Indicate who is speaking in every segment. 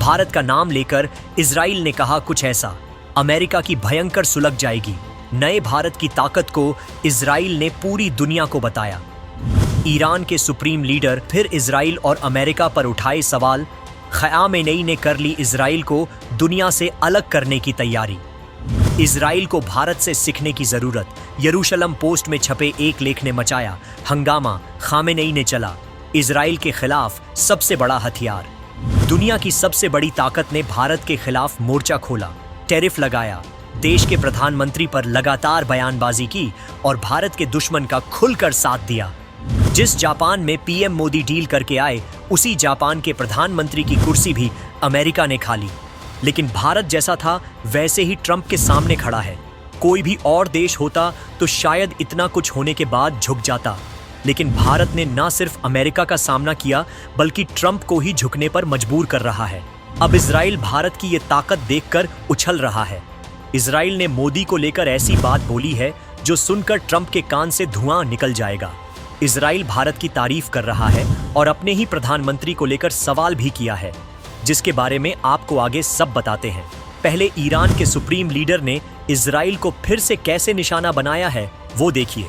Speaker 1: भारत का नाम लेकर इजराइल ने कहा कुछ ऐसा, अमेरिका की भयंकर सुलग जाएगी। नए भारत की ताकत को इजराइल ने पूरी दुनिया को बताया। ईरान के सुप्रीम लीडर फिर इजराइल और अमेरिका पर उठाए सवाल। ख़ामेनेई ने कर ली इजराइल को दुनिया से अलग करने की तैयारी। इजराइल को भारत से सीखने की जरूरत। यरूशलम पोस्ट में छपे एक लेख ने मचाया हंगामा। ख़ामेनेई ने चला इजराइल के खिलाफ सबसे बड़ा हथियार। दुनिया की सबसे बड़ी ताकत ने भारत के खिलाफ मोर्चा खोला, टैरिफ लगाया, देश के प्रधानमंत्री पर लगातार बयानबाजी की और भारत के दुश्मन का खुलकर साथ दिया। जिस जापान में पीएम मोदी डील करके आए, उसी जापान के प्रधानमंत्री की कुर्सी भी अमेरिका ने खा ली। लेकिन भारत जैसा था वैसे ही ट्रंप के सामने खड़ा है। कोई भी और देश होता तो शायद इतना कुछ होने के बाद झुक जाता, लेकिन भारत ने न सिर्फ अमेरिका का सामना किया बल्कि ट्रंप को ही झुकने पर मजबूर कर रहा है। अब इजराइल भारत की ये ताकत देखकर उछल रहा है। इजराइल ने मोदी को लेकर ऐसी बात बोली है जो सुनकर ट्रंप के कान से धुआं निकल जाएगा। इजराइल भारत की तारीफ कर रहा है और अपने ही प्रधानमंत्री को लेकर सवाल भी किया है, जिसके बारे में आपको आगे सब बताते हैं। पहले ईरान के सुप्रीम लीडर ने इजराइल को फिर से कैसे निशाना बनाया है वो देखिए।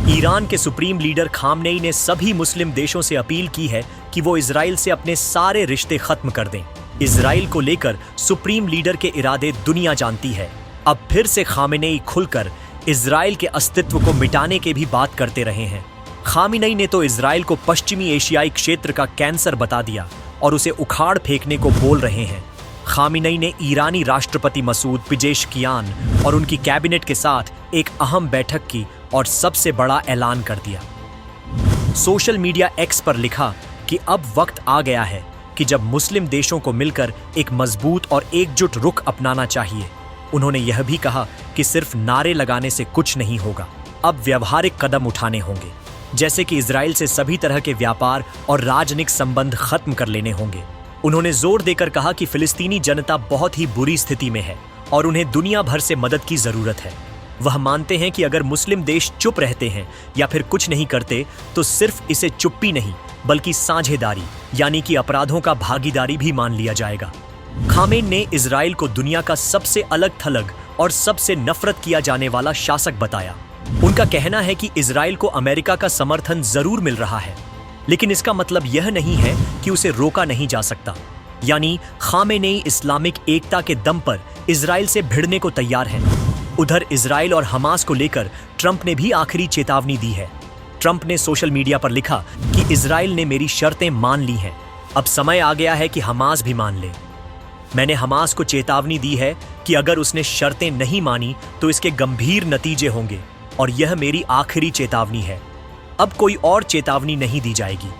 Speaker 1: ईरान के सुप्रीम लीडर ख़ामेनेई ने सभी मुस्लिम देशों से अपील की है कि वो इजराइल से अपने सारे रिश्ते खत्म कर दें। इजराइल को लेकर सुप्रीम लीडर के इरादे दुनिया जानती है। अब फिर से ख़ामेनेई खुलकर इजराइल के अस्तित्व को मिटाने की भी बात करते रहे हैं। ख़ामेनेई ने तो इजराइल को पश्चिमी एशियाई क्षेत्र का कैंसर बता दिया और उसे उखाड़ फेंकने को बोल रहे हैं। ख़ामेनेई ने ईरानी राष्ट्रपति मसूद पेजेश्कियान और उनकी कैबिनेट के साथ एक अहम बैठक की और सबसे बड़ा ऐलान कर दिया। सोशल मीडिया एक्स पर लिखा कि अब वक्त आ गया है कि जब मुस्लिम देशों को मिलकर एक मजबूत और एकजुट रुख अपनाना चाहिए। उन्होंने यह भी कहा कि सिर्फ नारे लगाने से कुछ नहीं होगा, अब व्यवहारिक कदम उठाने होंगे, जैसे कि इजराइल से सभी तरह के व्यापार और राजनीतिक संबंध खत्म कर लेने होंगे। उन्होंने जोर देकर कहा कि फिलिस्तीनी जनता बहुत ही बुरी स्थिति में है और उन्हें दुनिया भर से मदद की जरूरत है। वह मानते हैं कि अगर मुस्लिम देश चुप रहते हैं या फिर कुछ नहीं करते तो सिर्फ इसे चुप्पी नहीं बल्कि साझेदारी यानी कि अपराधों का भागीदारी भी मान लिया जाएगा। ख़ामेनेई ने इजराइल को दुनिया का सबसे अलग थलग और सबसे नफरत किया जाने वाला शासक बताया। उनका कहना है कि इजराइल को अमेरिका का समर्थन जरूर मिल रहा है, लेकिन इसका मतलब यह नहीं है कि उसे रोका नहीं जा सकता। यानी ख़ामेनेई इस्लामिक एकता के दम पर इजराइल से भिड़ने को तैयार है। उधर इजराइल और हमास को लेकर ट्रंप ने भी आखिरी चेतावनी दी है। ट्रंप ने सोशल मीडिया पर लिखा कि इजराइल ने मेरी शर्तें मान ली हैं, अब समय आ गया है कि हमास भी मान ले। मैंने हमास को चेतावनी दी है कि अगर उसने शर्तें नहीं मानी तो इसके गंभीर नतीजे होंगे और यह मेरी आखिरी चेतावनी है। अब कोई और चेतावनी नहीं दी जाएगी।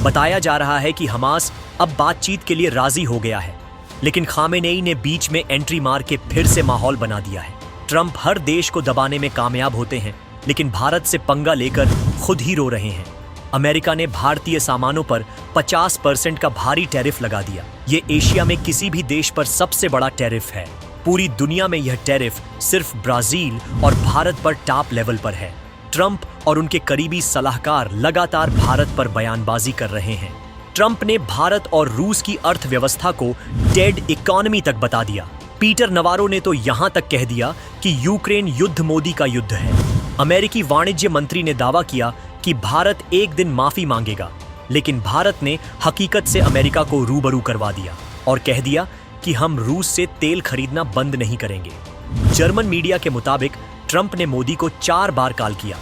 Speaker 1: बताया जा रहा है कि हमास अब बातचीत के लिए राजी हो गया है, लेकिन ख़ामेनेई ने बीच में एंट्री मार के फिर से माहौल बना दिया है। ट्रंप हर देश को दबाने में कामयाब होते हैं, लेकिन भारत से पंगा लेकर खुद ही रो रहे हैं। अमेरिका ने भारतीय सामानों पर 50% का भारी टैरिफ लगा दिया। ये एशिया में किसी भी देश पर सबसे बड़ा टैरिफ है। पूरी दुनिया में यह टैरिफ सिर्फ ब्राजील और भारत पर टॉप लेवल पर है। ट्रंप और उनके करीबी सलाहकार लगातार भारत पर बयानबाजी कर रहे हैं। ट्रंप ने भारत और रूस की अर्थव्यवस्था को डेड इकोनॉमी तक बता दिया। पीटर नवारो ने तो यहां तक कह दिया कि यूक्रेन युद्ध मोदी का युद्ध है। अमेरिकी वाणिज्य मंत्री ने दावा किया कि भारत एक दिन माफी मांगेगा, लेकिन भारत ने हकीकत से अमेरिका को रूबरू करवा दिया और कह दिया कि हम रूस से तेल खरीदना बंद नहीं करेंगे। जर्मन मीडिया के मुताबिक ट्रंप ने मोदी को 4 बार कॉल किया,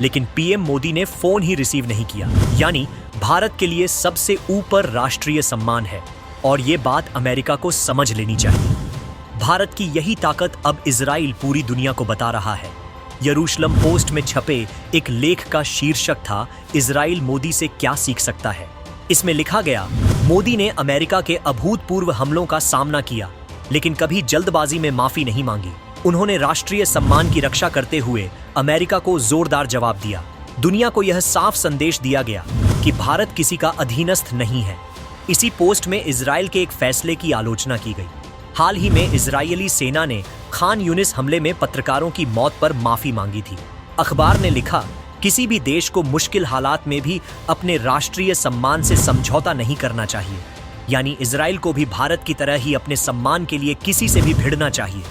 Speaker 1: लेकिन पीएम मोदी ने फोन ही रिसीव नहीं किया। यानी भारत के लिए सबसे ऊपर राष्ट्रीय सम्मान है और ये बात अमेरिका को समझ लेनी चाहिए। भारत की यही ताकत अब इजराइल पूरी दुनिया को बता रहा है। यरूशलम पोस्ट में छपे एक लेख का शीर्षक था, इजराइल मोदी से क्या सीख सकता है। इसमें लिखा गया, मोदी ने अमेरिका के अभूतपूर्व हमलों का सामना किया, लेकिन कभी जल्दबाजी में माफी नहीं मांगी। उन्होंने राष्ट्रीय सम्मान की रक्षा करते हुए अमेरिका को जोरदार जवाब दिया। दुनिया को यह साफ संदेश दिया गया कि भारत किसी का अधीनस्थ नहीं है। इसी पोस्ट में इजराइल के एक फैसले की आलोचना की गई। हाल ही में इजरायली सेना ने खान यूनिस हमले में पत्रकारों की मौत पर माफी मांगी थी। अखबार ने लिखा, किसी भी देश को मुश्किल हालात में भी अपने राष्ट्रीय सम्मान से समझौता नहीं करना चाहिए। यानी इजराइल को भी भारत की तरह ही अपने सम्मान के लिए किसी से भी भिड़ना चाहिए।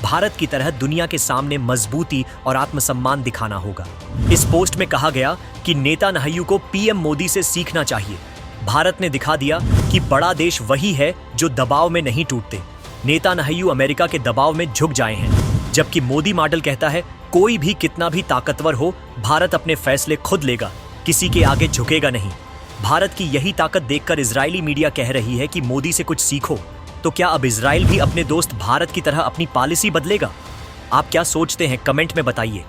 Speaker 1: भारत की तरह दुनिया के सामने मजबूती और आत्मसम्मान दिखाना होगा। इस पोस्ट में कहा गया कि नेतान्याहू को पीएम मोदी से सीखना चाहिए। भारत ने दिखा दिया कि बड़ा देश वही है जो दबाव में नहीं टूटते। नेतान्याहू अमेरिका के दबाव में झुक जाए हैं, जबकि मोदी मॉडल कहता है कोई भी कितना भी ताकतवर हो, भारत अपने फैसले खुद लेगा, किसी के आगे झुकेगा नहीं। भारत की यही ताकत देखकर इजरायली मीडिया कह रही है कि मोदी से कुछ सीखो। तो क्या अब इजराइल भी अपने दोस्त भारत की तरह अपनी पॉलिसी बदलेगा? आप क्या सोचते हैं, कमेंट में बताइए।